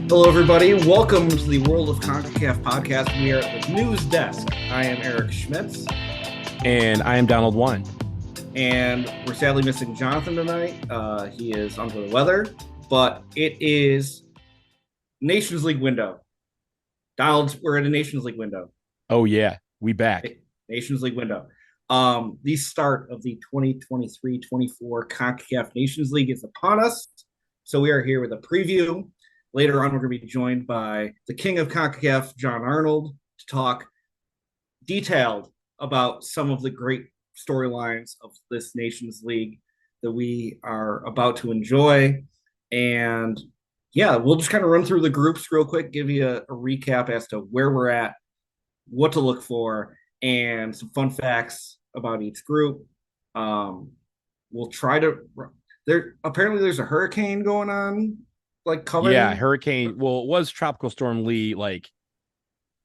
Hello, everybody. Welcome to the World of Concacaf podcast. We are at the News Desk. I am Eric Schmitz. And I am Donald Wine. And we're sadly missing Jonathan tonight. He is under the weather, but it is Nations League window. Donald, we're at a Nations League window. Oh, yeah. We back. Nations League window. The start of the 2023-24 Concacaf Nations League is upon us. So we are here with a preview. Later on, we're going to be joined by the king of CONCACAF, Jon Arnold, to talk detailed about some of the great storylines of this Nations League that we are about to enjoy. And yeah, we'll just kind of run through the groups real quick, give you a recap as to where we're at, what to look for, and some fun facts about each group. We'll try to apparently there's a hurricane going on, like coming. Yeah, hurricane. Well, it was Tropical Storm Lee like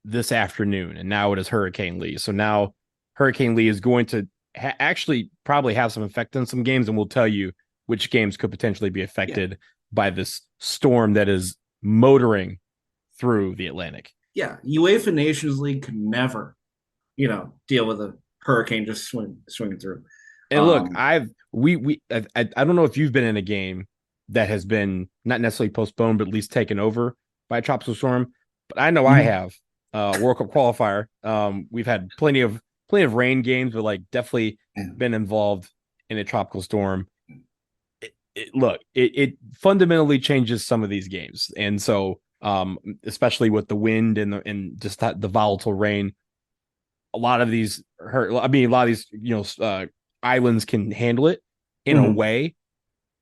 this afternoon, and now it is Hurricane Lee. So now Hurricane Lee is going to actually probably have some effect on some games, and we'll tell you which games could potentially be affected by this storm that is motoring through the Atlantic. Yeah, UEFA Nations League could never, deal with a hurricane just swinging through. And look, I don't know if you've been in a game that has been not necessarily postponed, but at least taken over by a tropical storm. But I know I have. World Cup qualifier. We've had plenty of rain games, but like definitely been involved in a tropical storm. It fundamentally changes some of these games, and so especially with the wind and just the volatile rain, a lot of these islands can handle it in a way.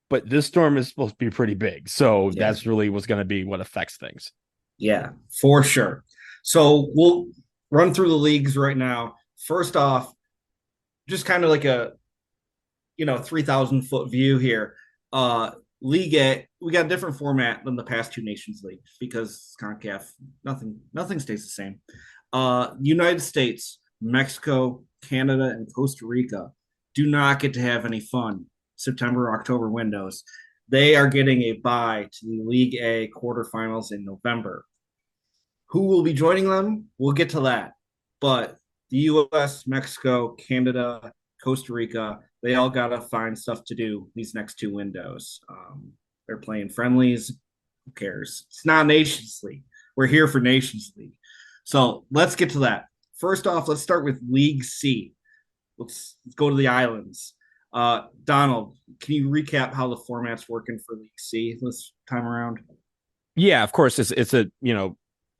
But this storm is supposed to be pretty big. So that's really what's going to be what affects things. Yeah, for sure. So we'll run through the leagues right now. First off, just kind of like a 3,000-foot view here. League A, we got a different format than the past two Nations Leagues because CONCACAF, nothing stays the same. United States, Mexico, Canada, and Costa Rica do not get to have any fun September, October windows. They are getting a bye to the League A quarterfinals in November. Who will be joining them? We'll get to that. But the U.S., Mexico, Canada, Costa Rica, they all got to find stuff to do these next two windows. They're playing friendlies. Who cares? It's not Nations League. We're here for Nations League. So let's get to that. First off, let's start with League C. Let's go to the islands. Donald, can you recap how the format's working for League C this time around? Yeah, of course. It's a,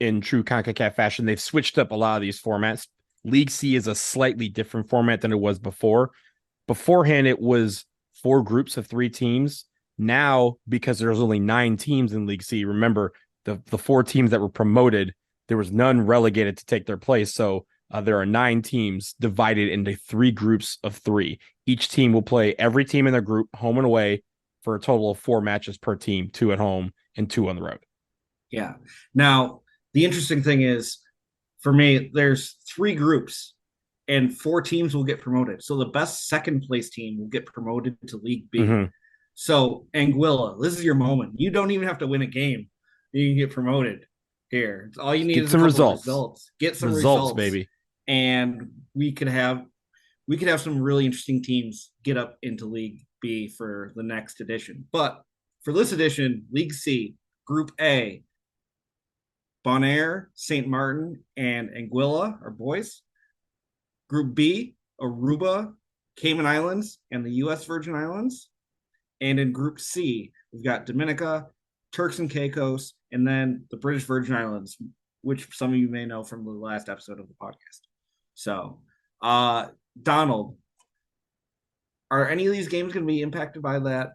in true CONCACAF fashion, they've switched up a lot of these formats. League C is a slightly different format than it was before. Beforehand, it was 4 groups of 3 teams. Now, because there's only 9 teams in League C, remember the 4 teams that were promoted, there was none relegated to take their place. So there are 9 teams divided into 3 groups of 3. Each team will play every team in their group, home and away, for a total of 4 matches per team, 2 at home and 2 on the road. Yeah. Now, the interesting thing is, for me, there's 3 groups and 4 teams will get promoted. So the best second place team will get promoted to League B. Mm-hmm. So Anguilla, this is your moment. You don't even have to win a game. You can get promoted here. All you need is some results. Get some results, baby. And we could have some really interesting teams get up into League B for the next edition. But for this edition, League C, Group A, Bonaire, St. Martin, and Anguilla are boys. Group B, Aruba, Cayman Islands, and the U.S. Virgin Islands. And in Group C, we've got Dominica, Turks and Caicos, and then the British Virgin Islands, which some of you may know from the last episode of the podcast. So, Donald, are any of these games going to be impacted by that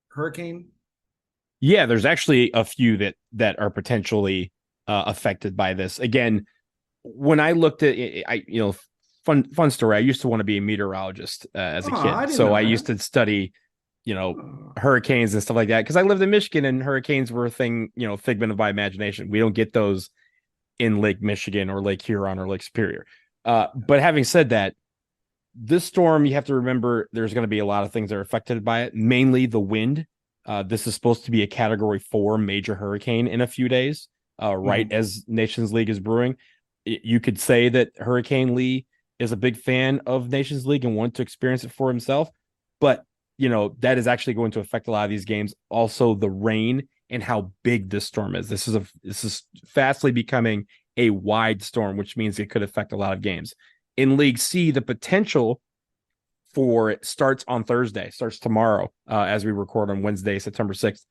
hurricane? Yeah, there's actually a few that are potentially affected by this. Again, when I looked at it, fun story. I used to want to be a meteorologist as a kid, so I used to study, hurricanes and stuff like that because I lived in Michigan and hurricanes were a thing, figment of my imagination. We don't get those in Lake Michigan or Lake Huron or Lake Superior. But having said that, this storm, you have to remember there's going to be a lot of things that are affected by it, mainly the wind. This is supposed to be a Category 4 major hurricane in a few days, right as Nations League is brewing. You could say that Hurricane Lee is a big fan of Nations League and wanted to experience it for himself, but that is actually going to affect a lot of these games. Also, the rain and how big this storm is. This is fastly becoming a wide storm, which means it could affect a lot of games. In League C, the potential for it starts on Thursday, starts tomorrow, as we record on Wednesday, September 6th.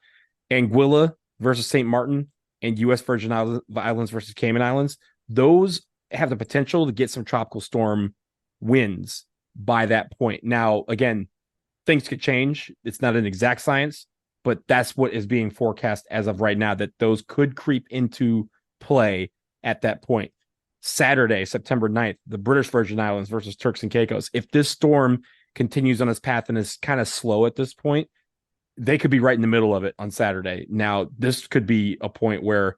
Anguilla versus St. Martin and U.S. Virgin Islands versus Cayman Islands. Those have the potential to get some tropical storm winds by that point. Now, again, things could change. It's not an exact science, but that's what is being forecast as of right now, that those could creep into play at that point. Saturday, September 9th, the British Virgin Islands versus Turks and Caicos. If this storm continues on its path and is kind of slow at this point, they could be right in the middle of it on Saturday. Now, this could be a point where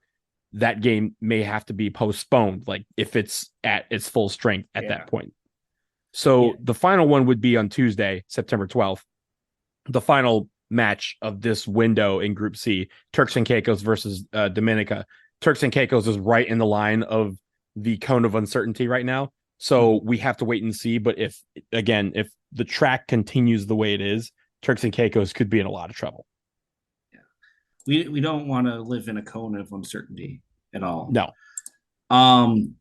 that game may have to be postponed, like if it's at its full strength at that point. So the final one would be on Tuesday, September 12th. The final match of this window in Group C, Turks and Caicos versus Dominica. Turks and Caicos is right in the line of the cone of uncertainty right now. So we have to wait and see. But if the track continues the way it is, Turks and Caicos could be in a lot of trouble. We don't want to live in a cone of uncertainty at all. No.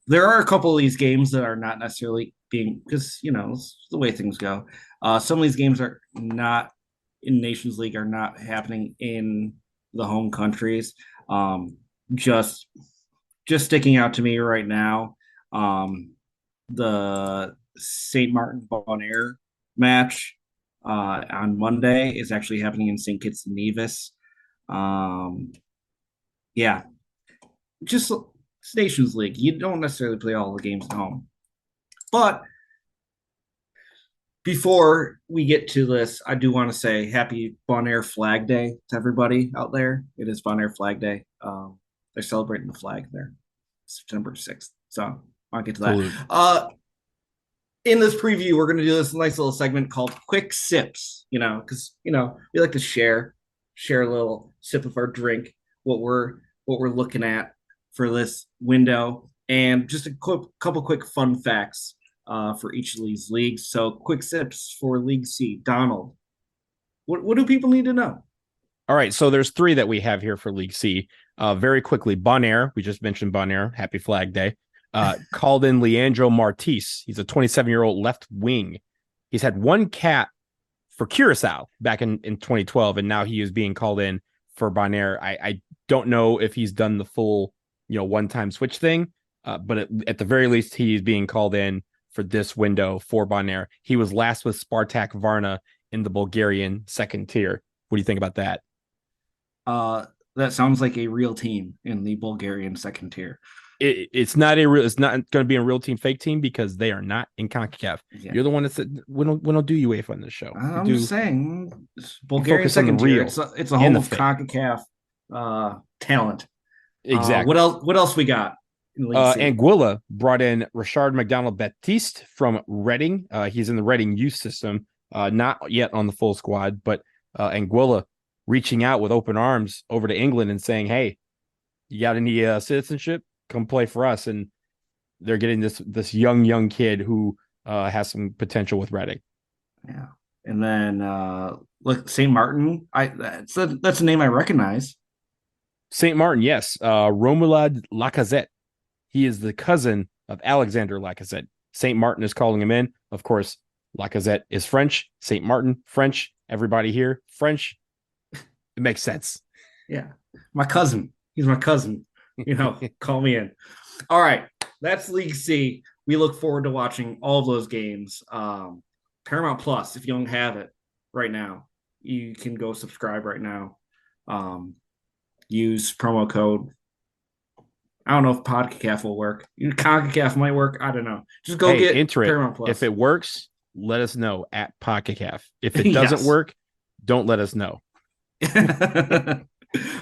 There are a couple of these games that are not necessarily being, because it's the way things go. Some of these games are not in Nations League, are not happening in the home countries. Just sticking out to me right now, the St. Martin Bonaire match on Monday is actually happening in St. Kitts and Nevis. Just it's Nations League. You don't necessarily play all the games at home. But before we get to this, I do want to say happy Bonaire Flag Day to everybody out there. It is Bonaire Flag Day. They're celebrating the flag there, September 6th. So I'll get to that. In this preview, we're going to do this nice little segment called Quick Sips, because, we like to share a little sip of our drink, what we're looking at for this window, and just a couple quick fun facts for each of these leagues. So quick sips for League C. Donald, what do people need to know? All right, so there's 3 that we have here for League C. Very quickly, Bonaire, we just mentioned Bonaire, happy Flag Day. Called in Leandro Martis. He's a 27-year-old left wing. He's had 1 cap for Curacao back in 2012, and now he is being called in for Bonaire. I don't know if he's done the full, one-time switch thing, but at the very least, he's being called in for this window for Bonaire. He was last with Spartak Varna in the Bulgarian second tier. What do you think about that? That sounds like a real team in the Bulgarian second tier. It's not going to be a real team, fake team, because they are not in Concacaf. Yeah. You're the one that said we don't do UEFA on this show. I'm just saying, Bulgarian second tier. It's a home of Concacaf talent. Exactly. What else we got? Anguilla brought in Richard McDonald Baptiste from Reading. He's in the Reading youth system, not yet on the full squad, but Anguilla reaching out with open arms over to England and saying, "Hey, you got any citizenship? Come play for us." And they're getting this young kid who has some potential with Reading. Yeah, and then look, St. Martin. That's a name I recognize. St. Martin, yes. Romuald Lacazette. He is the cousin of Alexander Lacazette. St. Martin is calling him in. Of course, Lacazette is French. St. Martin, French. Everybody here, French. It makes sense. Yeah. My cousin. He's my cousin. Call me in. All right. That's League C. We look forward to watching all of those games. Paramount Plus, if you don't have it right now, you can go subscribe right now. Use promo code. I don't know if Concacaf will work. Concacaf might work. I don't know. Just go get Paramount Plus. If it works, let us know at Concacaf. If it doesn't work, don't let us know.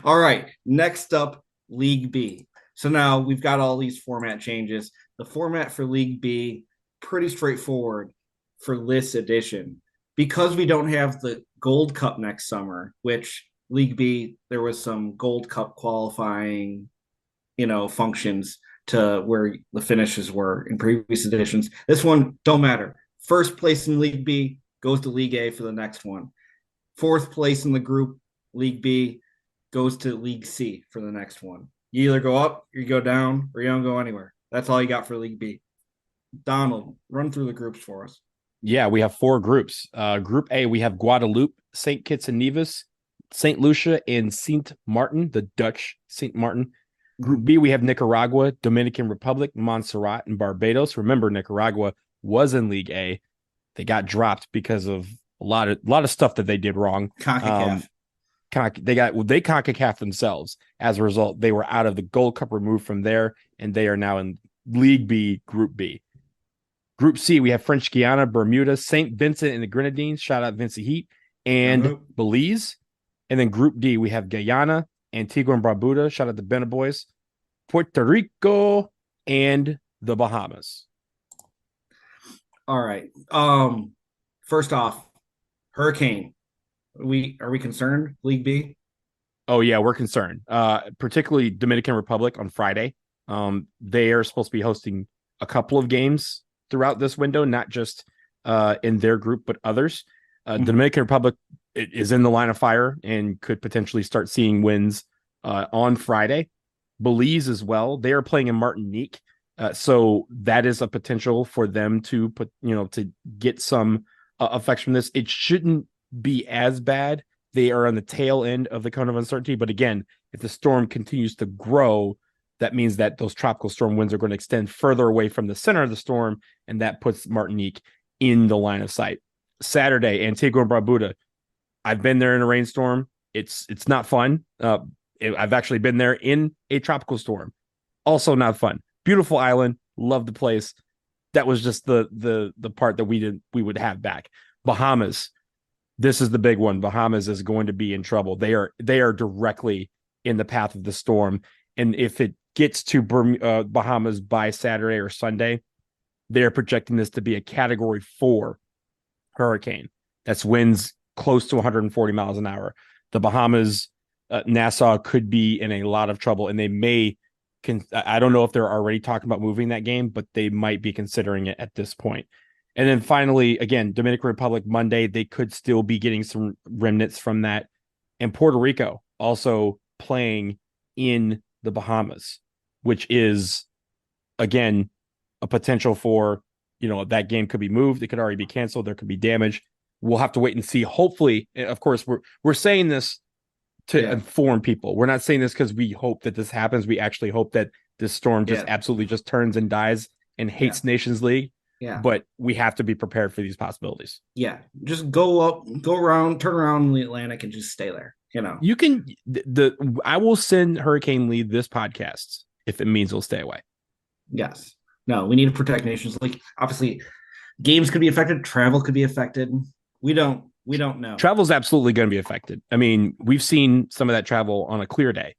All right. Next up, League B. So now we've got all these format changes. The format for League B, pretty straightforward for this edition. Because we don't have the Gold Cup next summer, which League B, there was some Gold Cup qualifying, functions to where the finishes were in previous editions. This one don't matter. First place in League B goes to League A for the next one. Fourth place in the group, League B, goes to League C for the next one. You either go up, you go down, or you don't go anywhere. That's all you got for League B. Donald, run through the groups for us. Yeah, we have 4 groups. Group A, we have Guadeloupe, St. Kitts and Nevis, St. Lucia, and Saint Martin, the Dutch Saint Martin. Group B, we have Nicaragua, Dominican Republic, Montserrat, and Barbados. Remember, Nicaragua was in League A. They got dropped because of a lot of stuff that they did wrong. Concacaf. They Concacaf themselves. As a result, they were out of the Gold Cup, removed from there, and they are now in League B, Group B. Group C, we have French Guiana, Bermuda, St. Vincent and the Grenadines. Shout out Vincy Heat, and Belize. And then Group D, we have Guyana, Antigua and Barbuda. Shout out the Bena Boys, Puerto Rico, and the Bahamas. All right. First off, Hurricane. Are we concerned? League B? Oh yeah, we're concerned. Particularly Dominican Republic on Friday. They are supposed to be hosting a couple of games throughout this window, not just in their group, but others. Dominican Republic is in the line of fire and could potentially start seeing wins on Friday. Belize as well. They are playing in Martinique. So that is a potential for them to to get some effects from this. It shouldn't be as bad. They are on the tail end of the cone of uncertainty. But again, if the storm continues to grow, that means that those tropical storm winds are going to extend further away from the center of the storm, and that puts Martinique in the line of sight. Saturday, Antigua and Barbuda. I've been there in a rainstorm. It's not fun. I've actually been there in a tropical storm. Also not fun. Beautiful island. Love the place. That was just the part that we would have back. Bahamas. This is the big one. Bahamas is going to be in trouble. They are directly in the path of the storm. And if it gets to Bahamas by Saturday or Sunday, they're projecting this to be a Category 4 hurricane. That's winds close to 140 miles an hour. The Bahamas, Nassau could be in a lot of trouble, and they may. I don't know if they're already talking about moving that game, but they might be considering it at this point. And then finally, again, Dominican Republic Monday, they could still be getting some remnants from that. And Puerto Rico also playing in the Bahamas, which is, again, a potential for, that game could be moved. It could already be canceled. There could be damage. We'll have to wait and see. Hopefully, of course, we're saying this to inform people. We're not saying this because we hope that this happens. We actually hope that this storm just absolutely just turns and dies and hates Nations League. Yeah. But we have to be prepared for these possibilities. Yeah. Just go up, go around, turn around in the Atlantic and just stay there. You can I will send Hurricane Lee this podcast if it means we'll stay away. Yes. No, we need to protect Nations League. Obviously, games could be affected, travel could be affected. We don't know. Travel's absolutely going to be affected. I mean, we've seen some of that travel on a clear day.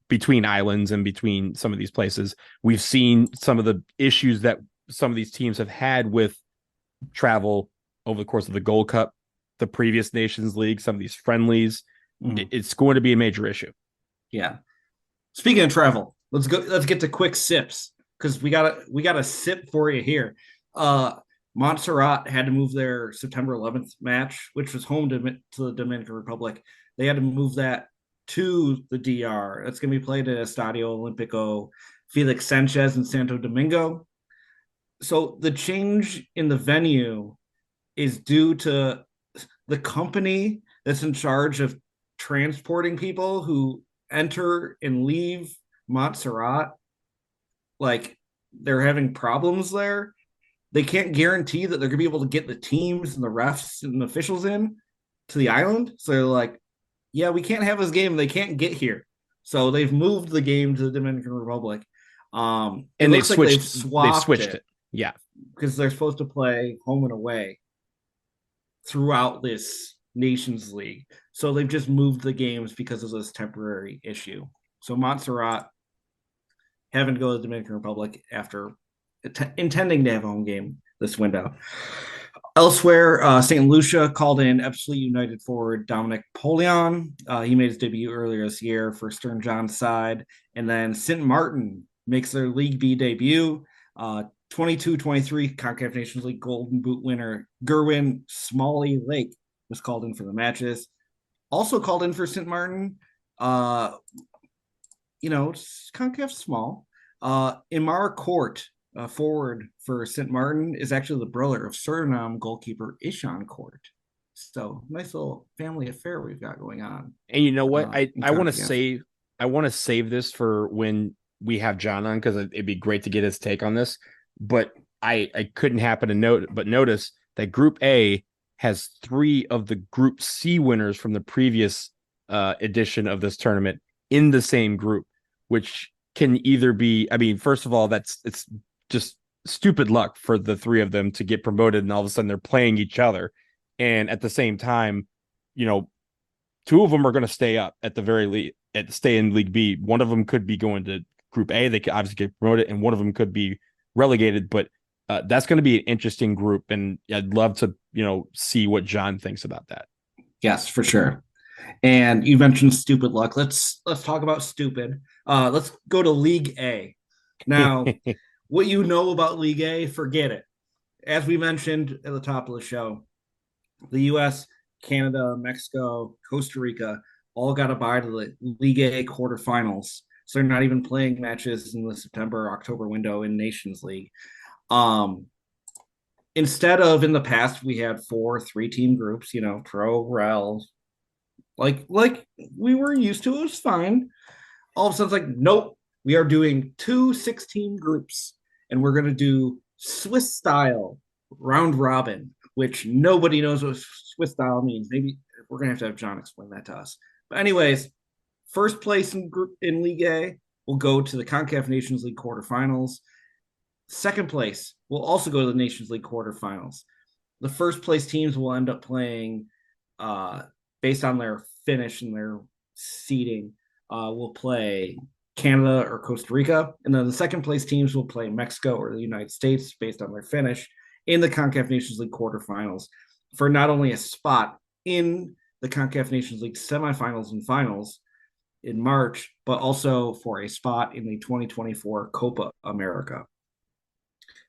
Between islands and between some of these places. We've seen some of the issues that some of these teams have had with travel over the course of the Gold Cup, the previous Nations League, some of these friendlies. It's going to be a major issue. Yeah. Speaking of travel, let's get to quick sips because we got a sip for you here. Montserrat had to move their September 11th match, which was home to the Dominican Republic. They had to move that to the DR. That's going to be played at Estadio Olímpico Felix Sanchez in Santo Domingo. So the change in the venue is due to the company that's in charge of transporting people who enter and leave Montserrat. Like, they're having problems there. They can't guarantee that they're going to be able to get the teams and the refs and the officials in to the island. So they're like, yeah, we can't have this game. They can't get here. So they've moved the game to the Dominican Republic. And they've switched it. Yeah. Because they're supposed to play home and away throughout this Nations League. So they've just moved the games because of this temporary issue. So Montserrat having to go to the Dominican Republic after intending to have a home game this window. Elsewhere, St. Lucia called in Epsley United forward Dominic Polion. He made his debut earlier this year for Stern John's side. And then St. Martin makes their League B debut. 22-23 Concacaf Nations League Golden Boot winner Gerwin Smalley Lake was called in for the matches. Also called in for St. Martin, Concacaf small. Imar Court, forward for St. Martin, is actually the brother of Suriname goalkeeper Ishan Court. So nice little family affair we've got going on. And you know what? I want to CONCACAF. save this for when we have John on, because it'd be great to get his take on this. But I couldn't happen to notice that Group A has three of the Group C winners from the previous edition of this tournament in the same group, which can either be, I mean, first of all, it's just stupid luck for the three of them to get promoted, and all of a sudden they're playing each other. And at the same time, you know, two of them are going to stay up at the very least, stay in League B. One of them could be going to Group A. They could obviously get promoted, and one of them could be relegated. But that's going to be an interesting group, and I'd love to, see what John thinks about that. Yes, for sure. And you mentioned stupid luck. Let's talk about stupid. Let's go to League A. Now, what you know about League A, forget it. As we mentioned at the top of the show, the U.S., Canada, Mexico, Costa Rica all got a bye to the League A quarterfinals. So they're not even playing matches in the September October window in Nations League. Instead of, in the past, we had 4 3-team groups, pro, rel, like we were used to. It was fine. All of a sudden, it's like, nope, we are doing 2 6-team groups, and we're going to do Swiss style round robin, which nobody knows what Swiss style means. Maybe we're going to have John explain that to us. But anyways, first place in League A will go to the Concacaf Nations League quarterfinals. Second place will also go to the Nations League quarterfinals. The first place teams will end up playing, based on their finish and their seeding, will play Canada or Costa Rica. And then the second place teams will play Mexico or the United States based on their finish in the Concacaf Nations League quarterfinals for not only a spot in the Concacaf Nations League semifinals and finals in March, but also for a spot in the 2024 Copa America.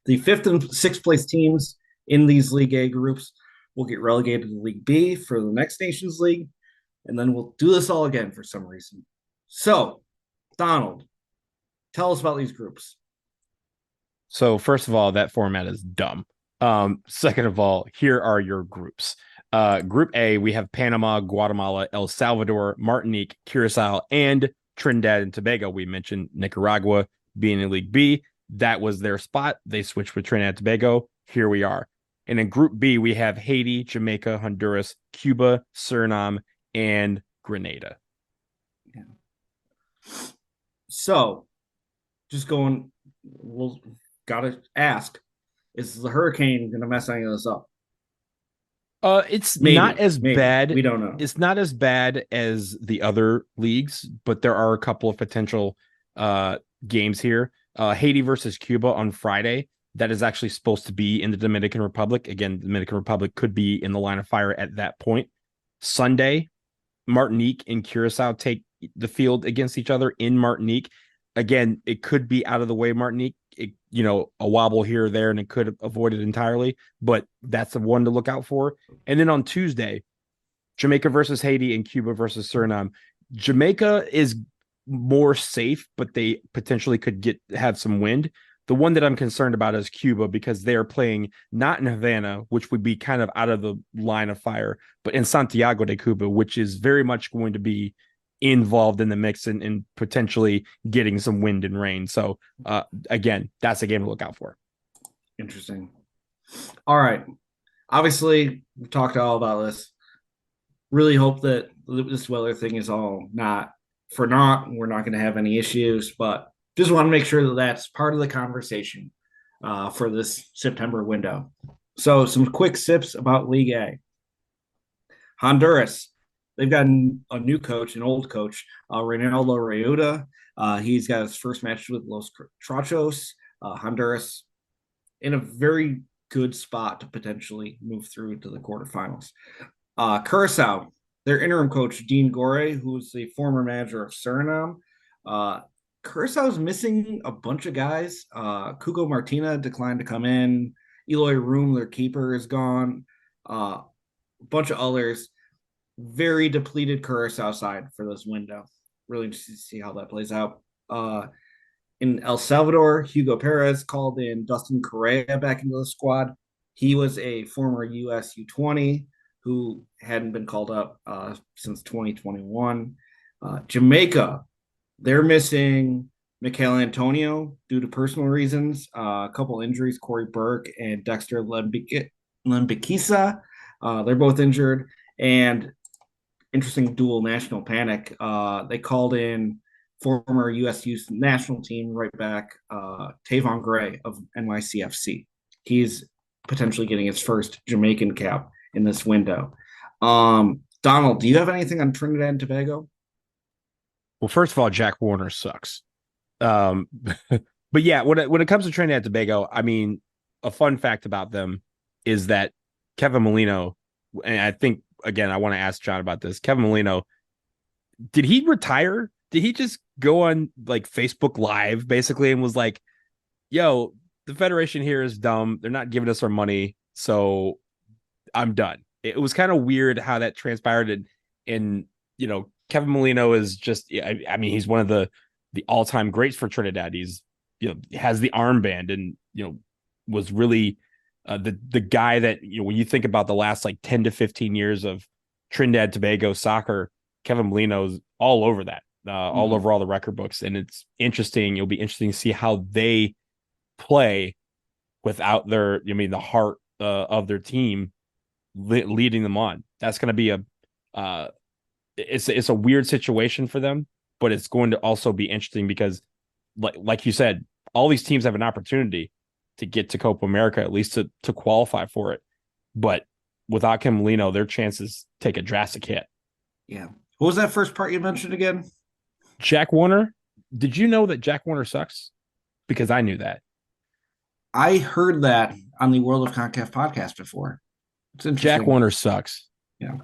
The 5th and 6th place teams in these League A groups will get relegated to League B for the next Nations League, and then we'll do this all again for some reason. So, Donald, tell us about these groups. So, first of all, that format is dumb. Second of all, here are your groups. Group A, we have Panama, Guatemala, El Salvador, Martinique, Curacao, and Trinidad and Tobago. We mentioned Nicaragua being in League B. That was their spot. They switched with Trinidad and Tobago. Here we are. And in Group B, we have Haiti, Jamaica, Honduras, Cuba, Suriname, and Grenada. Yeah. So, just going, we'll gotta ask: is the hurricane going to mess any of this up? It's not as bad. We don't know. It's not as bad as the other leagues, but there are a couple of potential games here. Haiti versus Cuba on Friday. That is actually supposed to be in the Dominican Republic. Again, the Dominican Republic could be in the line of fire at that point. Sunday, Martinique and Curacao take the field against each other in Martinique. Again, it could be out of the way, Martinique. A wobble here or there, and it could avoid it entirely, but that's the one to look out for. And then on Tuesday, Jamaica versus Haiti and Cuba versus Suriname. Jamaica is more safe, but they potentially could have some wind. The one that I'm concerned about is Cuba, because they are playing not in Havana, which would be kind of out of the line of fire, but in Santiago de Cuba, which is very much going to be involved in the mix and potentially getting some wind and rain. So again, that's a game to look out for. Interesting. All right. Obviously, we talked all about this. Really hope that this weather thing is all not for naught. We're not going to have any issues, but just want to make sure that that's part of the conversation for this September window. So some quick sips about League A. Honduras. They've got a new coach, an old coach, Reinaldo Reuda. He's got his first match with Los Trachos, Honduras, in a very good spot to potentially move through to the quarterfinals. Curacao, their interim coach, Dean Gore, who's the former manager of Suriname. Curaçao's missing a bunch of guys. Cuco Martina declined to come in. Eloy Room, their keeper, is gone. A bunch of others. Very depleted Curacao side for this window. Really interested to see how that plays out. In El Salvador, Hugo Perez called in Dustin Correa back into the squad. He was a former US U20 who hadn't been called up since 2021. Jamaica, they're missing Michael Antonio due to personal reasons, a couple injuries, Corey Burke and Dexter Lembikisa. They're both injured. And interesting dual national panic. They called in former U.S. youth national team right back, Tavon Gray of NYCFC. He's potentially getting his first Jamaican cap in this window. Donald, do you have anything on Trinidad and Tobago? Well, first of all, Jack Warner sucks. But yeah, when it comes to Trinidad and Tobago, I mean, a fun fact about them is that Kevin Molino, and I think, again, I want to ask John about this. Kevin Molino, did he retire? Did he just go on like Facebook Live basically and was like, yo, the Federation here is dumb. They're not giving us our money. So I'm done. It was kind of weird how that transpired. And Kevin Molino is just, I mean, he's one of the all-time greats for Trinidad. He's, has the armband and, was really the guy that, when you think about the last like 10 to 15 years of Trinidad Tobago soccer, Kevin Molino's all over that, all over all the record books. And it's interesting. It'll be interesting to see how they play without the heart of their team leading them on. That's going to be it's a weird situation for them, but it's going to also be interesting because like you said, all these teams have an opportunity to get to Copa America, at least to qualify for it. But without Kim Molino, their chances take a drastic hit. Yeah. What was that first part you mentioned again? Jack Warner. Did you know that Jack Warner sucks? Because I knew that. I heard that on the World of Concacaf podcast before. It's interesting. Jack Warner sucks. Yeah.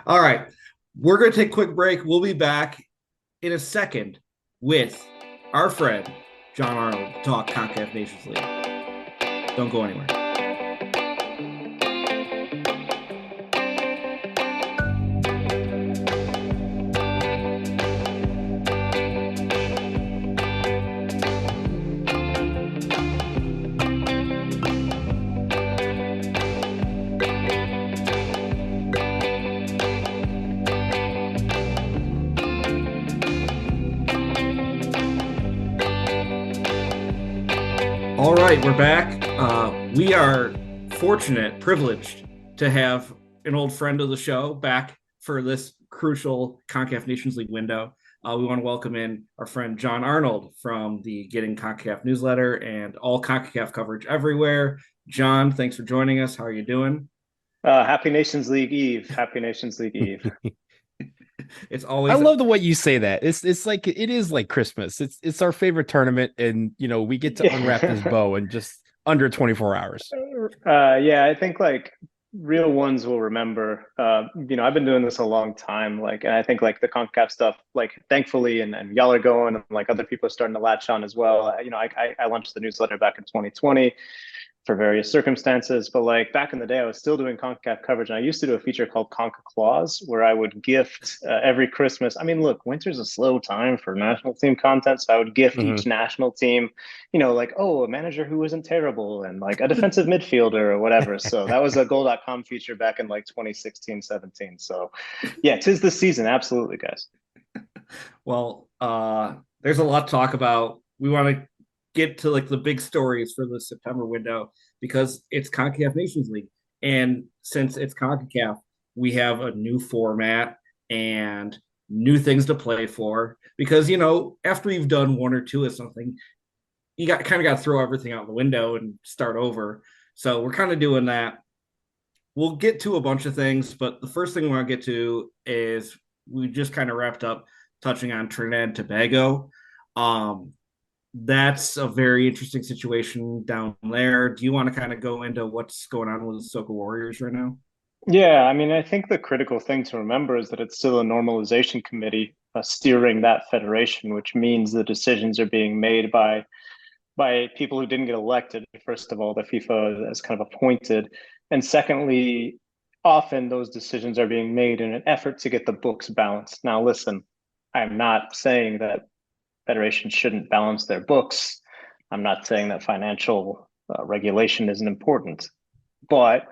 All right. We're going to take a quick break. We'll be back in a second with our friend, Jon Arnold, to talk Concacaf Nations League. Don't go anywhere. All right, we're back. We are fortunate, privileged to have an old friend of the show back for this crucial Concacaf Nations League window. We want to welcome in our friend Jon Arnold from the Getting Concacaf newsletter and all Concacaf coverage everywhere. Jon, thanks for joining us. How are you doing? Happy Nations League Eve. Happy Nations League Eve. It's always. I love the way you say that. It's like it is like Christmas. It's our favorite tournament, and we get to unwrap this bow in just under 24 hours. Yeah, I think like real ones will remember. I've been doing this a long time. And I think like the CONCACAF stuff, thankfully, and y'all are going, and other people are starting to latch on as well. I launched the newsletter back in 2020. For various circumstances, but back in the day, I was still doing CONCACAF coverage, and I used to do a feature called Conca Claus, where I would gift every Christmas. I mean, look, winter's a slow time for national team content, so I would gift each national team, a manager who isn't terrible, and a defensive midfielder or whatever. So that was a Goal.com feature back in 2016, 17. So yeah, 'tis the season, absolutely, guys. Well, there's a lot to talk about. We want to get to the big stories for the September window because it's CONCACAF Nations League. And since it's CONCACAF, we have a new format and new things to play for because, after you've done one or two of something, you got to throw everything out the window and start over. So we're kind of doing that. We'll get to a bunch of things, but the first thing we want to get to is we just kind of wrapped up touching on Trinidad and Tobago. That's a very interesting situation down there. Do you want to kind of go into what's going on with the Soka Warriors right now? Yeah, I mean, I think the critical thing to remember is that it's still a normalization committee steering that federation, which means the decisions are being made by people who didn't get elected. First of all, the FIFA has kind of appointed, and secondly, often those decisions are being made in an effort to get the books balanced. Now, listen, I'm not saying that federations shouldn't balance their books. I'm not saying that financial regulation isn't important, but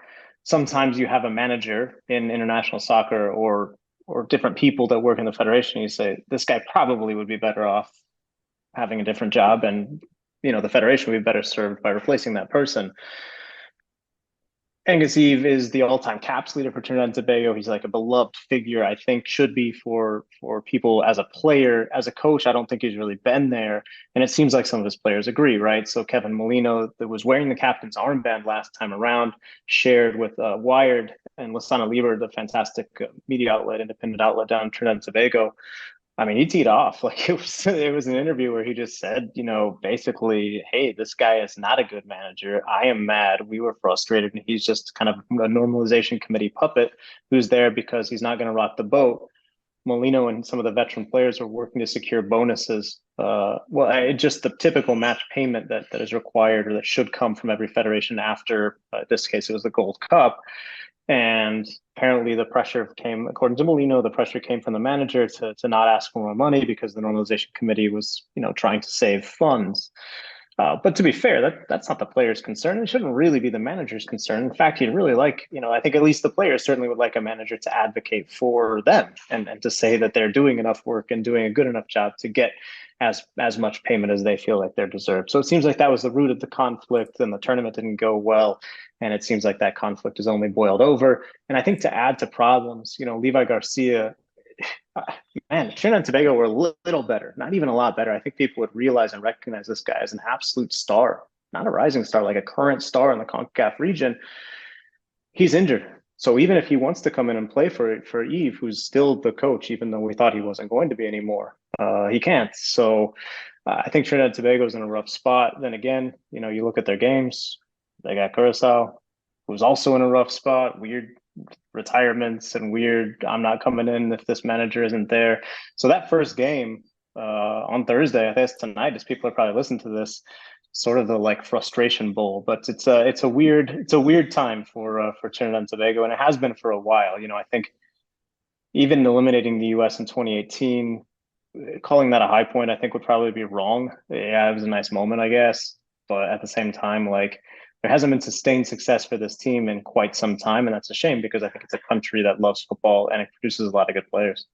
sometimes you have a manager in international soccer or different people that work in the federation. You say this guy probably would be better off having a different job, and the federation would be better served by replacing that person. Angus Eve is the all-time caps leader for Trinidad and Tobago. He's like a beloved figure, I think, should be for people as a player. As a coach, I don't think he's really been there. And it seems like some of his players agree, right? So Kevin Molino, that was wearing the captain's armband last time around, shared with Wired and Lasana Lieber, the fantastic media outlet, independent outlet down in Trinidad and Tobago. I mean, he teed off. Like it was an interview where he just said, basically, hey, this guy is not a good manager. I am mad. We were frustrated. And he's just kind of a normalization committee puppet who's there because he's not going to rock the boat. Molino and some of the veteran players are working to secure bonuses. Just the typical match payment that is required or that should come from every federation after, in this case, it was the Gold Cup. And apparently the pressure came, according to Molino, the pressure came from the manager to not ask for more money because the normalization committee was, trying to save funds. But to be fair, that's not the player's concern. It shouldn't really be the manager's concern. In fact, you'd really like, I think at least the players certainly would like a manager to advocate for them and to say that they're doing enough work and doing a good enough job to get as much payment as they feel like they're deserved. So it seems like that was the root of the conflict, and the tournament didn't go well. And it seems like that conflict has only boiled over. And I think to add to problems, Levi Garcia, man, Trinidad and Tobago were a little better, not even a lot better. I think people would realize and recognize this guy as an absolute star, not a rising star, like a current star in the CONCACAF region. He's injured. So even if he wants to come in and play for Eve, who's still the coach, even though we thought he wasn't going to be anymore, he can't. So I think Trinidad and Tobago is in a rough spot. Then again, you look at their games, they got Curacao, who's also in a rough spot, weird retirements and weird, I'm not coming in if this manager isn't there. So that first game on Thursday, I think it's tonight, as people are probably listening to this, sort of the like frustration bowl. But it's a weird time for Trinidad and Tobago, and it has been for a while. I think even eliminating the US in 2018, calling that a high point, I think would probably be wrong. Yeah, it was a nice moment, I guess, but at the same time, like, there hasn't been sustained success for this team in quite some time, and that's a shame because I think it's a country that loves football and it produces a lot of good players.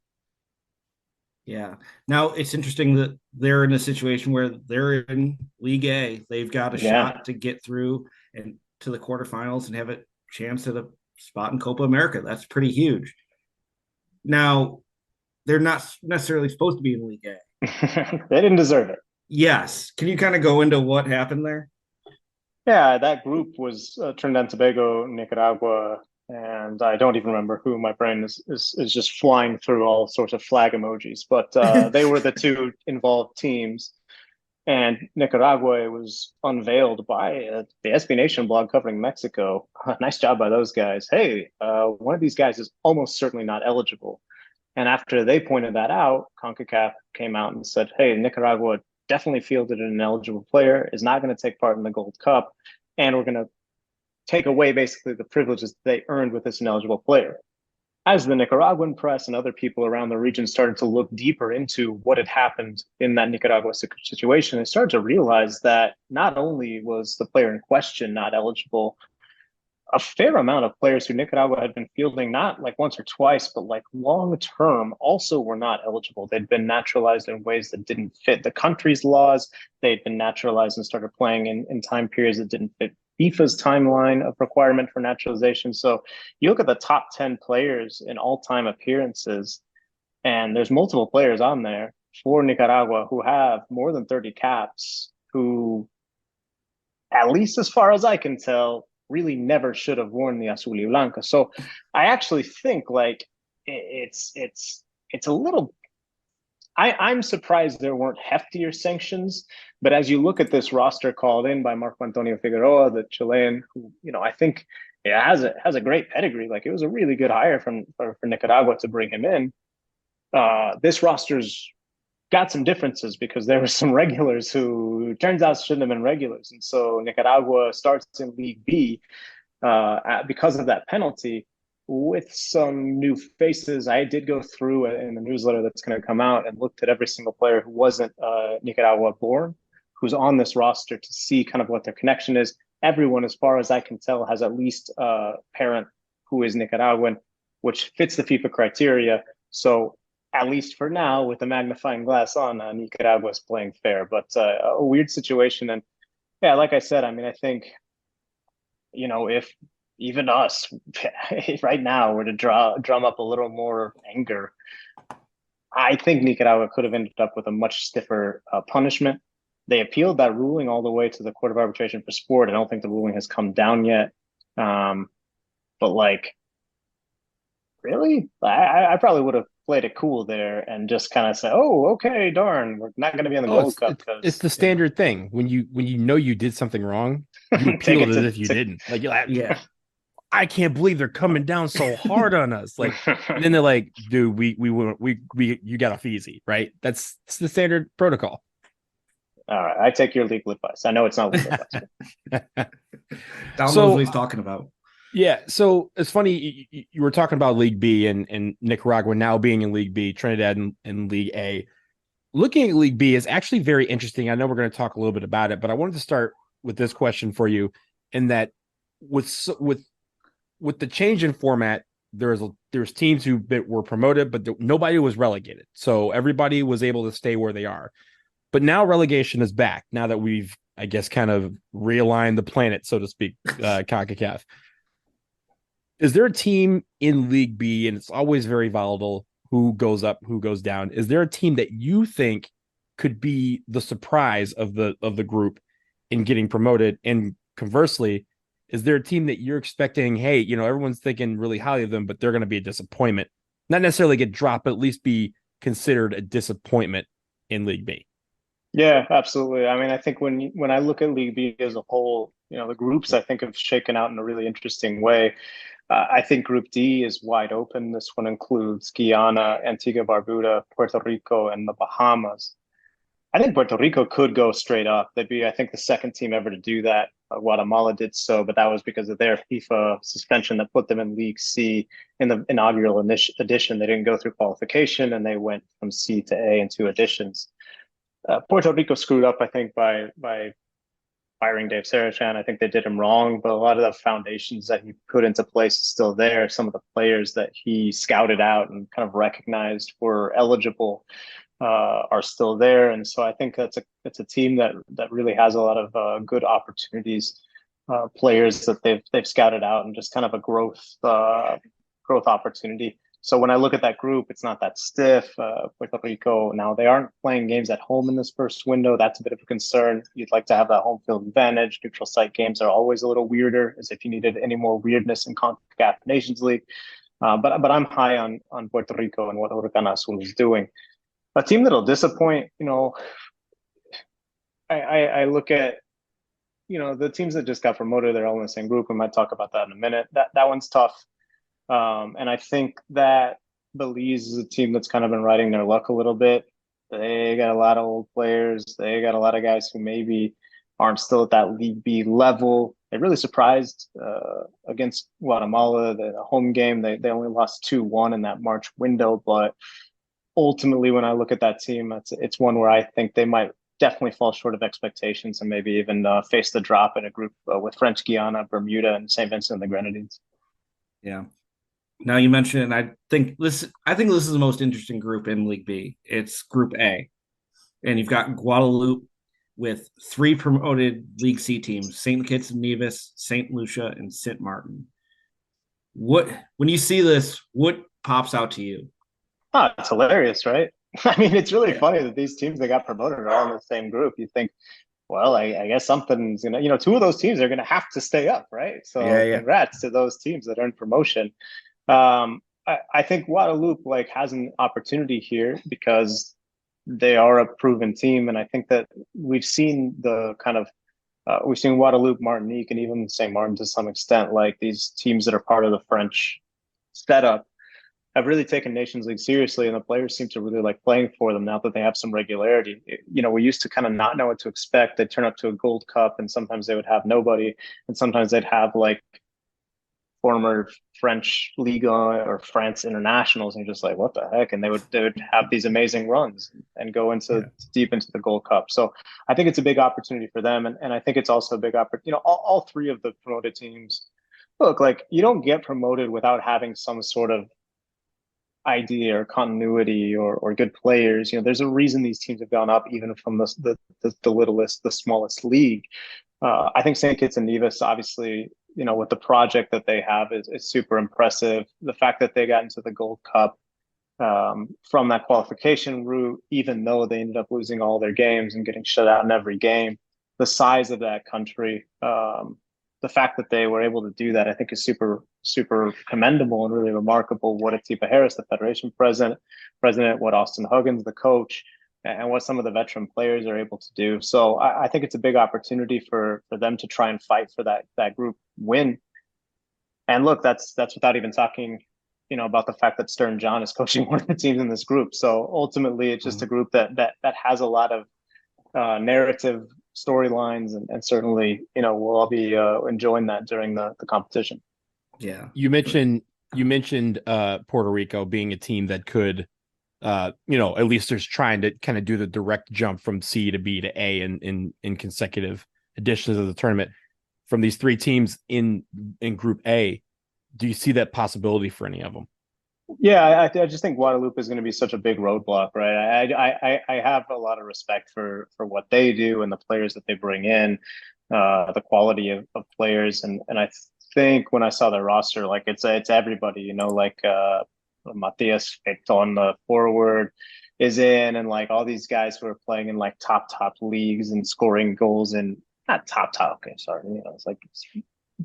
Yeah. Now it's interesting that they're in a situation where they're in League A. They've got a Yeah. shot to get through and to the quarterfinals and have a chance at a spot in Copa America. That's pretty huge. Now, they're not necessarily supposed to be in League A. They didn't deserve it. Yes. Can you kind of go into what happened there? Yeah, that group was Trinidad and Tobago, Nicaragua, and I don't even remember who. My brain is just flying through all sorts of flag emojis, but they were the two involved teams. And Nicaragua was unveiled by the SB Nation blog covering Mexico. Nice job by those guys. Hey, one of these guys is almost certainly not eligible. And after they pointed that out, CONCACAF came out and said, hey, Nicaragua definitely fielded an ineligible player, is not going to take part in the Gold Cup, and we're going to take away basically the privileges they earned with this ineligible player. As the Nicaraguan press and other people around the region started to look deeper into what had happened in that Nicaragua situation, they started to realize that not only was the player in question not eligible, a fair amount of players who Nicaragua had been fielding, not like once or twice, but like long term, also were not eligible. They'd been naturalized in ways that didn't fit the country's laws. They'd been naturalized and started playing in time periods that didn't fit FIFA's timeline of requirement for naturalization. So you look at the top 10 players in all time appearances, and there's multiple players on there for Nicaragua who have more than 30 caps, who, at least as far as I can tell, really never should have worn the azul y blanca. So I actually think like it's a little I'm surprised there weren't heftier sanctions. But as you look at this roster called in by Marco Antonio Figueroa, the Chilean, who, I think it has a great pedigree. Like, it was a really good hire for Nicaragua to bring him in. This roster's got some differences because there were some regulars who turns out shouldn't have been regulars. And so Nicaragua starts in League B because of that penalty with some new faces. I did go through in the newsletter that's going to come out and looked at every single player who wasn't Nicaragua born, who's on this roster, to see kind of what their connection is. Everyone, as far as I can tell, has at least a parent who is Nicaraguan, which fits the FIFA criteria. So at least for now, with the magnifying glass on, Nicaragua is playing fair, but a weird situation. And yeah, like I said, I mean, I think, if even us right now were to drum up a little more anger, I think Nicaragua could have ended up with a much stiffer punishment. They appealed that ruling all the way to the Court of Arbitration for Sport. I don't think the ruling has come down yet. But like, really, I probably would have played it cool there and just kind of say, "Oh, okay, darn, we're not going to be in the Gold Cup." It's the standard thing when you know you did something wrong, you appeal it as if you didn't. Like, Yeah. I can't believe they're coming down so hard on us. Like, and then they're like, dude, we you got off easy, right? That's the standard protocol. All right, I take your legal advice. I know it's not legal advice. Don knows what he's talking about. Yeah, so it's funny you were talking about League B and Nicaragua now being in League B, Trinidad in League A. Looking at League B is actually very interesting. I know we're going to talk a little bit about it, but I wanted to start with this question for you, in that with the change in format, there's teams who were promoted, but nobody was relegated, so everybody was able to stay where they are. But now relegation is back. Now that we've, I guess, kind of realigned the planet, so to speak, Concacaf. Is there a team in League B, and it's always very volatile, who goes up, who goes down? Is there a team that you think could be the surprise of the group in getting promoted? And conversely, is there a team that you're expecting, hey, everyone's thinking really highly of them, but they're going to be a disappointment? Not necessarily get dropped, but at least be considered a disappointment in League B. Yeah, absolutely. I mean, I think when I look at League B as a whole, the groups I think have shaken out in a really interesting way. I think Group D is wide open. This one includes Guyana, Antigua Barbuda, Puerto Rico, and the Bahamas. I think Puerto Rico could go straight up. They'd be, I think, the second team ever to do that. Guatemala did so, but that was because of their FIFA suspension that put them in League C in the inaugural edition. They didn't go through qualification, and they went from C to A in 2 editions. Puerto Rico screwed up, I think, by firing Dave Sarachan. I think they did him wrong, but a lot of the foundations that he put into place is still there. Some of the players that he scouted out and kind of recognized were eligible are still there, and so I think that's a team that really has a lot of good opportunities, players that they've scouted out, and just kind of a growth opportunity. So when I look at that group, it's not that stiff. Puerto Rico, now they aren't playing games at home in this first window. That's a bit of a concern. You'd like to have that home field advantage. Neutral site games are always a little weirder, as if you needed any more weirdness in Concacaf Nations League. But I'm high on Puerto Rico and what Huracán Azul is doing. A team that'll disappoint, I look at, the teams that just got promoted, they're all in the same group. We might talk about that in a minute. That one's tough. And I think that Belize is a team that's kind of been riding their luck a little bit. They got a lot of old players. They got a lot of guys who maybe aren't still at that League B level. They really surprised against Guatemala. The home game, they only lost 2-1 in that March window. But ultimately, when I look at that team, it's one where I think they might definitely fall short of expectations and maybe even face the drop in a group with French Guiana, Bermuda, and St. Vincent and the Grenadines. Yeah. Now you mentioned, I think this is the most interesting group in League B. It's Group A, and you've got Guadeloupe with 3 promoted League C teams: St. Kitts and Nevis, St. Lucia, and St. Martin. When you see this, what pops out to you? Oh, it's hilarious, right? I mean, it's really funny that these teams that got promoted are all in the same group. You think, well, I guess something's 2 of those teams are gonna have to stay up, right? So congrats to those teams that earned promotion. I think Guadeloupe has an opportunity here because they are a proven team, and I think that we've seen the kind of we've seen Guadeloupe, Martinique, and even Saint Martin to some extent, like these teams that are part of the French setup have really taken Nations League seriously, and the players seem to really like playing for them now that they have some regularity. We used to kind of not know what to expect. They'd turn up to a Gold Cup, and sometimes they would have nobody, and sometimes they'd have like former French Liga or France internationals, and you're just like, what the heck? And they would have these amazing runs and go into deep into the Gold Cup. So I think it's a big opportunity for them, and I think it's also a big opportunity. All three of the promoted teams. Look, like you don't get promoted without having some sort of idea or continuity or good players. There's a reason these teams have gone up even from the littlest, the smallest league. I think St. Kitts and Nevis, obviously, with the project that they have is super impressive. The fact that they got into the Gold Cup from that qualification route, even though they ended up losing all their games and getting shut out in every game, the size of that country, the fact that they were able to do that, I think is super, super commendable and really remarkable. What Atiba Harris, the Federation president, what Austin Huggins, the coach, and what some of the veteran players are able to do. So I think it's a big opportunity for them to try and fight for that group win. And look, that's without even talking, about the fact that Stern John is coaching one of the teams in this group. So ultimately, it's just a group that has a lot of narrative storylines, and certainly, we'll all be enjoying that during the competition. Yeah, you mentioned Puerto Rico being a team that could, at least there's trying to kind of do the direct jump from C to B to A in consecutive editions of the tournament. From these three teams in Group A, do you see that possibility for any of them? Yeah, I just think Guadeloupe is going to be such a big roadblock, right? I have a lot of respect for what they do and the players that they bring in, the quality of players, and I think when I saw their roster, like it's everybody, like Matias Feton, the forward, is in, and like all these guys who are playing in like top leagues and scoring goals in not top. Okay, sorry, it's like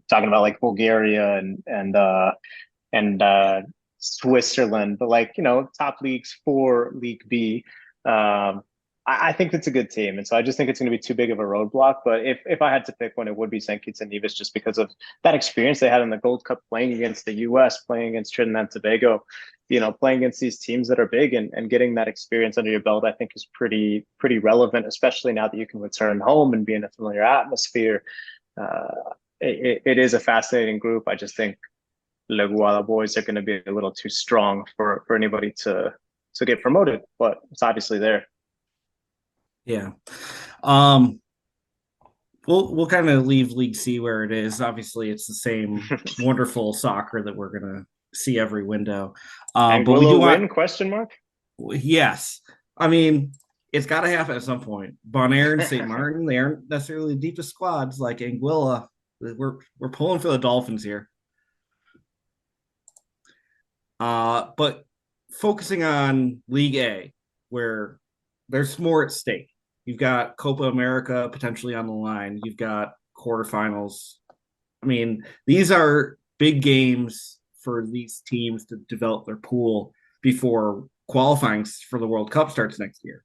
talking about like Bulgaria and Switzerland, but like top leagues for League B. I think it's a good team, and so I just think it's going to be too big of a roadblock. But if I had to pick one, it would be St. Kitts and Nevis, just because of that experience they had in the Gold Cup, playing against the U.S., playing against Trinidad and Tobago, playing against these teams that are big, and getting that experience under your belt, I think is pretty relevant, especially now that you can return home and be in a familiar atmosphere. It is a fascinating group. I just think Le Guada boys are going to be a little too strong for anybody to get promoted, but it's obviously there. Yeah. We'll kind of leave League C where it is. Obviously, it's the same wonderful soccer that we're gonna see every window. But we do win? Question mark. Yes, I mean it's got to happen at some point. Bonaire and St. Martin, they aren't necessarily the deepest squads like Anguilla. We're pulling for the Dolphins here. But focusing on League A, where there's more at stake. You've got Copa America potentially on the line. You've got quarterfinals. I mean, these are big games for these teams to develop their pool before qualifying for the World Cup starts next year.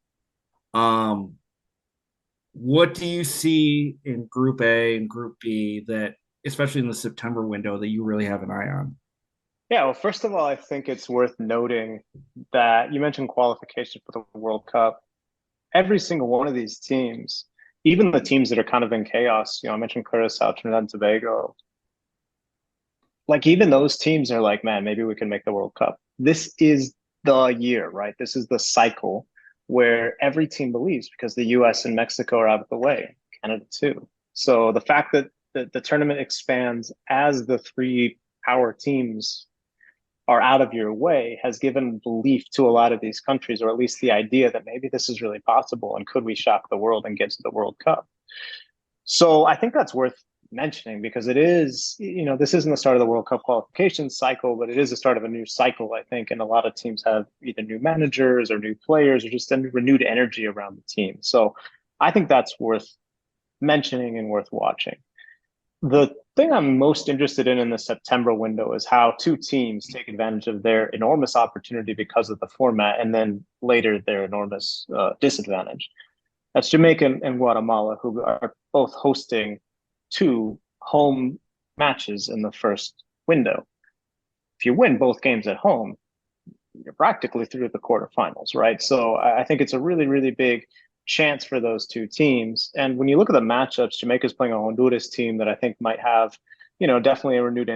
What do you see in Group A and Group B that, especially in the September window, that you really have an eye on? Yeah, well, first of all, I think it's worth noting that you mentioned qualification for the World Cup. Every single one of these teams, even the teams that are kind of in chaos, I mentioned Curacao, Trinidad and Tobago, like even those teams are like, man, maybe we can make the World Cup. This is the year, right? This is the cycle where every team believes, because the US and Mexico are out of the way, Canada too. So the fact that the tournament expands as the three power teams are out of your way has given belief to a lot of these countries, or at least the idea that maybe this is really possible, and could we shock the world and get to the World Cup? So I think that's worth mentioning, because it is, this isn't the start of the World Cup qualification cycle, but it is the start of a new cycle, I think. And a lot of teams have either new managers or new players, or just a renewed energy around the team. So I think that's worth mentioning and worth watching. The thing I'm most interested in the September window is how two teams take advantage of their enormous opportunity because of the format, and then later their enormous disadvantage. That's Jamaica and Guatemala, who are both hosting two home matches in the first window. If you win both games at home, you're practically through the quarterfinals, right? So I think it's a really, really big chance for those two teams. And when you look at the matchups, Jamaica's playing a Honduras team that I think might have, definitely a renewed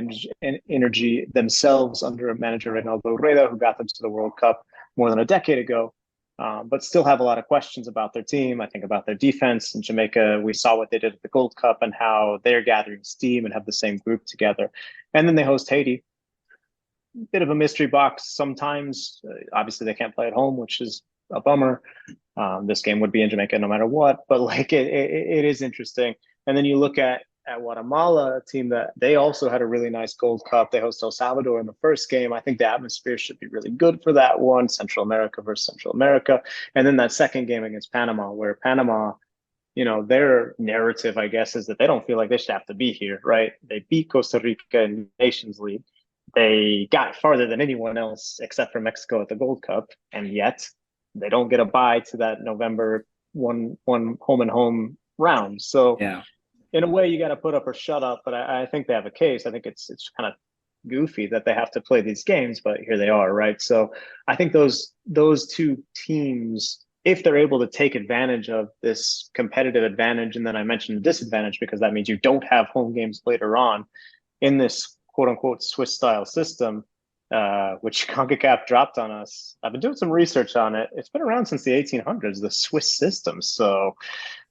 energy themselves under manager Reynaldo Rueda, who got them to the World Cup more than a decade ago. But still have a lot of questions about their team. I think about their defense. In Jamaica, we saw what they did at the Gold Cup and how they're gathering steam and have the same group together. And then they host Haiti. Bit of a mystery box sometimes. Obviously, they can't play at home, which is a bummer. This game would be in Jamaica no matter what, but like it is interesting. And then you look at Guatemala, a team that they also had a really nice Gold Cup. They host El Salvador in the first game. I think the atmosphere should be really good for that one. Central America versus Central America, and then that second game against Panama, where Panama, their narrative, I guess, is that they don't feel like they should have to be here, right? They beat Costa Rica in Nations League. They got farther than anyone else except for Mexico at the Gold Cup, and yet they don't get a bye to that November one home and home round. So Yeah. in a way, you got to put up or shut up. But I think they have a case. I think it's kind of goofy that they have to play these games, but here they are, right? So I think those two teams, if they're able to take advantage of this competitive advantage, and then I mentioned the disadvantage because that means you don't have home games later on in this quote unquote Swiss style system, which CONCACAF dropped on us. I've been doing some research on it. It's been around since the 1800s, the Swiss system. So,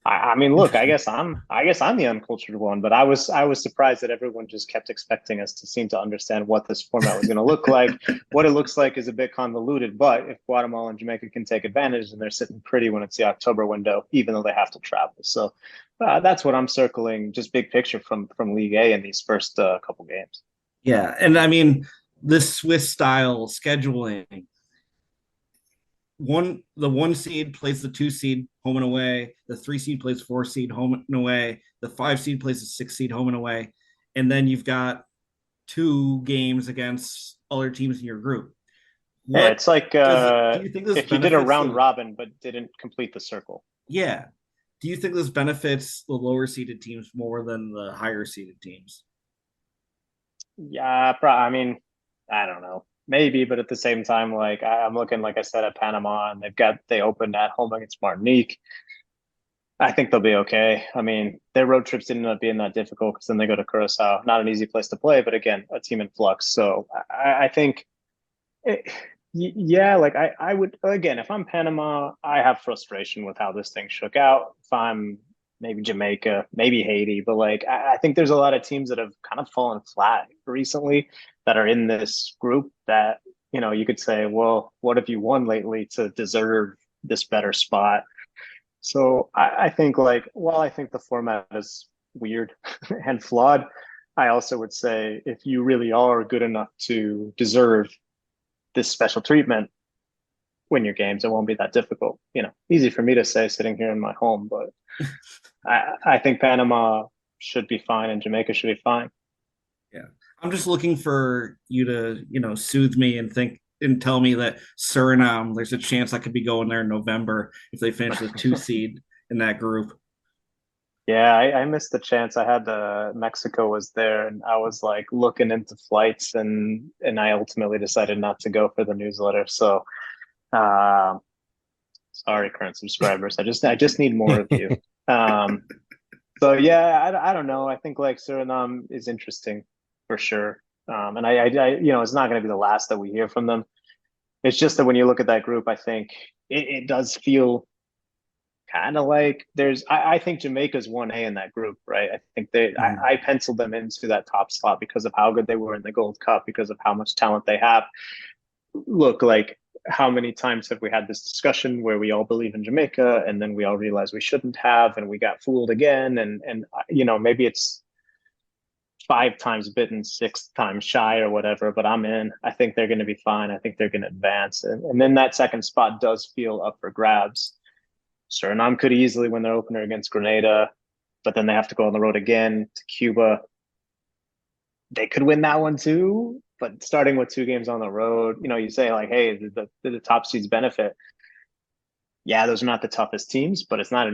I mean, look, I guess I'm the uncultured one, but I was surprised that everyone just kept expecting us to seem to understand what this format was going to look like. What it looks like is a bit convoluted, but if Guatemala and Jamaica can take advantage, then they're sitting pretty when it's the October window, even though they have to travel. So that's what I'm circling, just big picture from League A in these first couple games. Yeah, and I mean this Swiss style scheduling. The one seed plays the two seed home and away. The three seed plays four seed home and away. The five seed plays the six seed home and away, and then you've got two games against other teams in your group. Yeah, it's like do you think this if you did a round the, robin but didn't complete the circle. Yeah. Do you think this benefits the lower seeded teams more than the higher seeded teams? Yeah, I mean, I don't know. Maybe, but at the same time, like I'm looking, like I said, at Panama, and they opened at home against Martinique. I think they'll be okay. I mean, their road trips didn't end up being that difficult because then they go to Curacao. Not an easy place to play, but again, a team in flux. So I think, yeah, like I would, again, if I'm Panama, I have frustration with how this thing shook out. If I'm maybe Jamaica, maybe Haiti, but like I think there's a lot of teams that have kind of fallen flat recently that are in this group that, you could say, well, what have you won lately to deserve this better spot? So I think like, while I think the format is weird and flawed, I also would say if you really are good enough to deserve this special treatment, win your games. It won't be that difficult. Easy for me to say sitting here in my home, but I think Panama should be fine and Jamaica should be fine. Yeah. I'm just looking for you to, soothe me and tell me that Suriname, there's a chance I could be going there in November if they finish the two seed in that group. Yeah, I missed the chance. I had Mexico was there, and I was like looking into flights, and I ultimately decided not to go for the newsletter. So, sorry, current subscribers. I just need more of you. So yeah, I don't know. I think like Suriname is interesting for sure. And I it's not going to be the last that we hear from them. It's just that when you look at that group, I think it does feel kind of like I think Jamaica's 1A in that group, right? I think I penciled them into that top slot because of how good they were in the Gold Cup, because of how much talent they have. Look, like how many times have we had this discussion where we all believe in Jamaica and then we all realize we shouldn't have, and we got fooled again, and maybe it's 5 times bitten, 6 times shy or whatever, but I'm in. I think they're going to be fine. I think they're going to advance, and then that second spot does feel up for grabs. Suriname could easily win their opener against Grenada. but then they have to go on the road again to Cuba. They could win that one too, but starting with 2 games on the road, you say like, hey, the top seeds benefit. Yeah, those are not the toughest teams, but it's not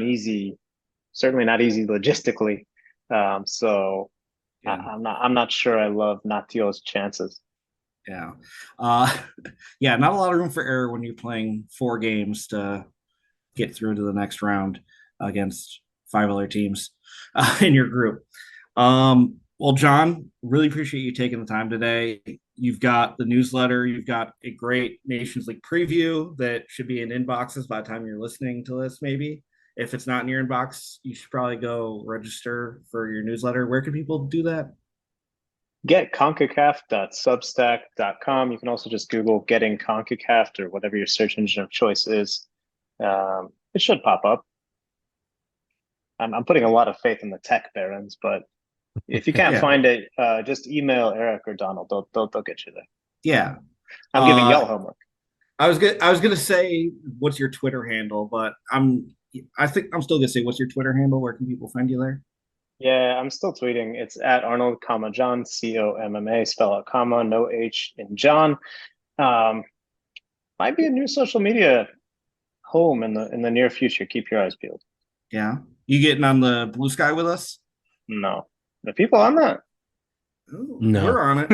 certainly not easy logistically. So Yeah. I'm not sure I love Natio's chances. Yeah. Yeah, not a lot of room for error when you're playing 4 games to get through to the next round against 5 other teams in your group. Well, Jon, really appreciate you taking the time today. You've got the newsletter. You've got a great Nations League preview that should be in inboxes by the time you're listening to this, maybe. If it's not in your inbox, you should probably go register for your newsletter. Where can people do that? Get concacaf.substack.com. You can also just Google getting CONCACAF or whatever your search engine of choice is. It should pop up. I'm putting a lot of faith in the tech barons, but if you can't find it, just email Eric or Donald. They'll get you there. Yeah. I'm giving y'all homework. I was gonna say what's your Twitter handle, but I think I'm still gonna say what's your Twitter handle? Where can people find you there? Yeah, I'm still tweeting. It's at Arnold, John, COMMA, spell out comma, no H in John. Might be a new social media home in the near future. Keep your eyes peeled. Yeah. You getting on the Blue Sky with us? No. The people on that? Ooh, No. We're on it.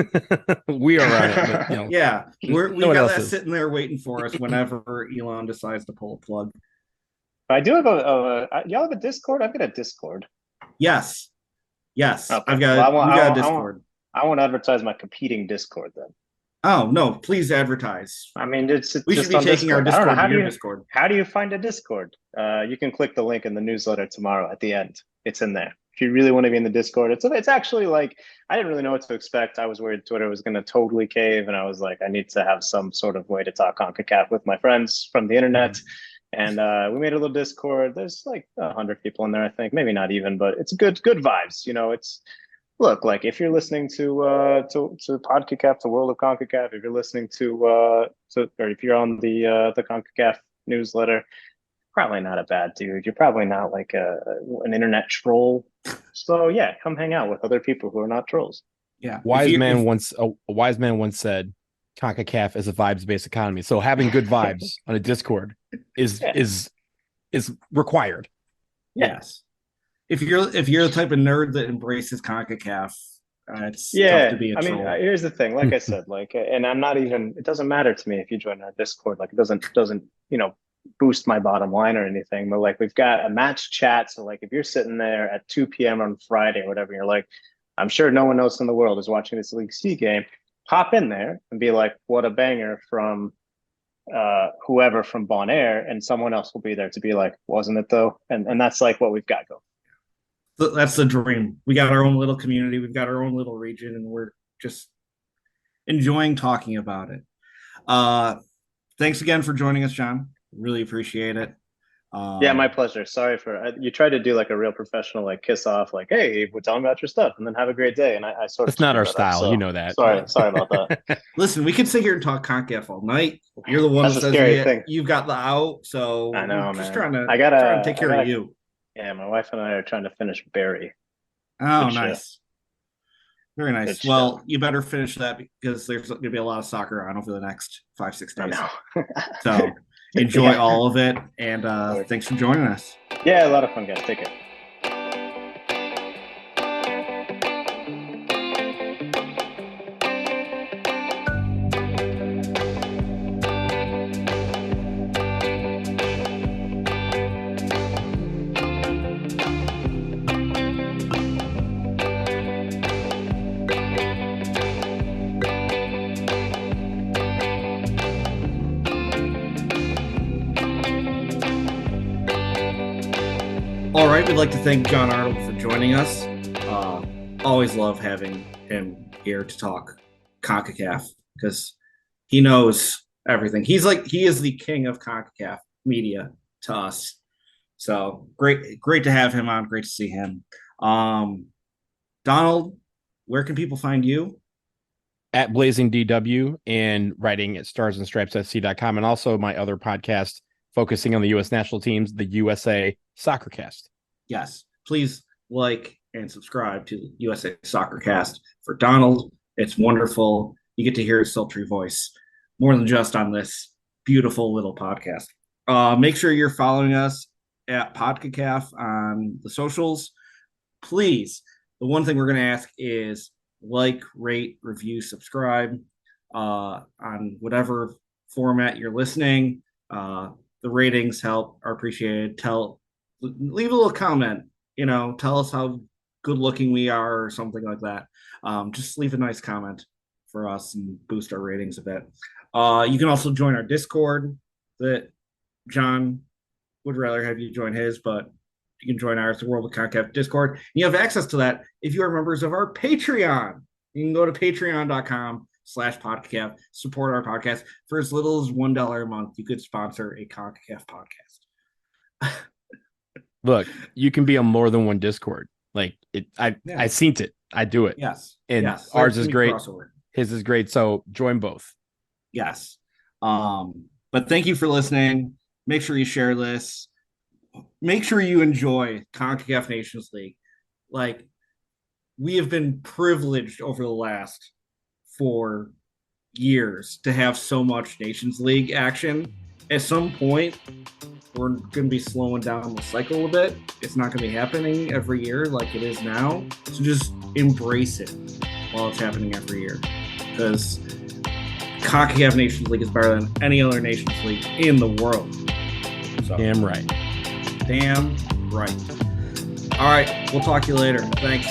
We are on it. But, Yeah. We no got that is. sitting there waiting for us whenever Elon decides to pull a plug. I do have y'all have a Discord? I've got a Discord. Yes. Okay. I've got a Discord. I won't advertise my competing Discord then. Oh no! Please advertise. I mean, we should be taking our Discord to your Discord. How do you find a Discord? You can click the link in the newsletter tomorrow at the end. It's in there. If you really want to be in the Discord, it's actually like I didn't really know what to expect. I was worried Twitter was going to totally cave, and I was like, I need to have some sort of way to talk CONCACAF with my friends from the internet. And we made a little Discord. There's like 100 people in there, I think, maybe not even, but it's good vibes. It's look like if you're listening to PodCACAF, to World of CONCACAF, if you're listening or if you're on the CONCACAF newsletter, probably not a bad dude. You're probably not like an internet troll. So yeah, come hang out with other people who are not trolls. Yeah, a wise man once said, CONCACAF is a vibes-based economy. So having good vibes on a Discord is required. Yes. If you're the type of nerd that embraces CONCACAF, it's tough to be a troll. Here's the thing. Like I said, and I'm not even. It doesn't matter to me if you join our Discord. Like it doesn't boost my bottom line or anything. But like we've got a match chat. So like if you're sitting there at 2 p.m. on Friday or whatever, you're like, I'm sure no one else in the world is watching this League C game. Hop in there and be like, what a banger from whoever from Bon Air, and someone else will be there to be like, wasn't it though? And that's like what we've got going. That's the dream. We got our own little community. We've got our own little region, and we're just enjoying talking about it. Thanks again for joining us, Jon. Really appreciate it. Yeah, my pleasure. Sorry you tried to do like a real professional, like kiss off, like, hey, we're talking about your stuff, and then have a great day. And I sort of. It's not our style, so, you know that. Sorry about that. Listen, we can sit here and talk CONCACAF all night. You're the one that says you've got the out, so I know, just man. trying to take care of you. Yeah, my wife and I are trying to finish Barry. Oh, nice. Very nice. Well, you better finish that because there's going to be a lot of soccer on over the next 5-6 days. I know. So enjoy all of it, and thanks for joining us. Yeah, a lot of fun, guys. Take care. All right, we'd like to thank Jon Arnold for joining us. Always love having him here to talk CONCACAF because he knows everything. He is the king of CONCACAF media to us. So great to have him on. Great to see him. Donald, where can people find you? At Blazing DW and writing at starsandstripessc.com, and also my other podcast focusing on the U.S. national teams, the USA Soccercast. Yes, please like, and subscribe to USA Soccer Cast. For Donald, it's wonderful. You get to hear his sultry voice more than just on this beautiful little podcast. Make sure you're following us at Concacaf on the socials. Please, the one thing we're going to ask is like, rate, review, subscribe on whatever format you're listening. The ratings are appreciated. Leave a little comment. Tell us how good looking we are or something like that. Just leave a nice comment for us and boost our ratings a bit. You can also join our Discord that John would rather have you join his, but you can join ours, the World of Concacaf Discord. And you have access to that if you are members of our Patreon. You can go to patreon.com/Concacaf, support our podcast. For as little as $1 a month, you could sponsor a Concacaf podcast. Look, you can be on more than one Discord. Like I seen it. I do it. Yes. And yes. ours is great. Crossover. His is great. So join both. Yes. But thank you for listening. Make sure you share this. Make sure you enjoy Concacaf Nations League. Like, we have been privileged over the last 4 years to have so much Nations League action. At some point, we're going to be slowing down the cycle a bit. It's not going to be happening every year like it is now. So just embrace it while it's happening every year. Because Concacaf Nations League is better than any other Nations League in the world. So, Damn right. Damn right. All right. We'll talk to you later. Thanks.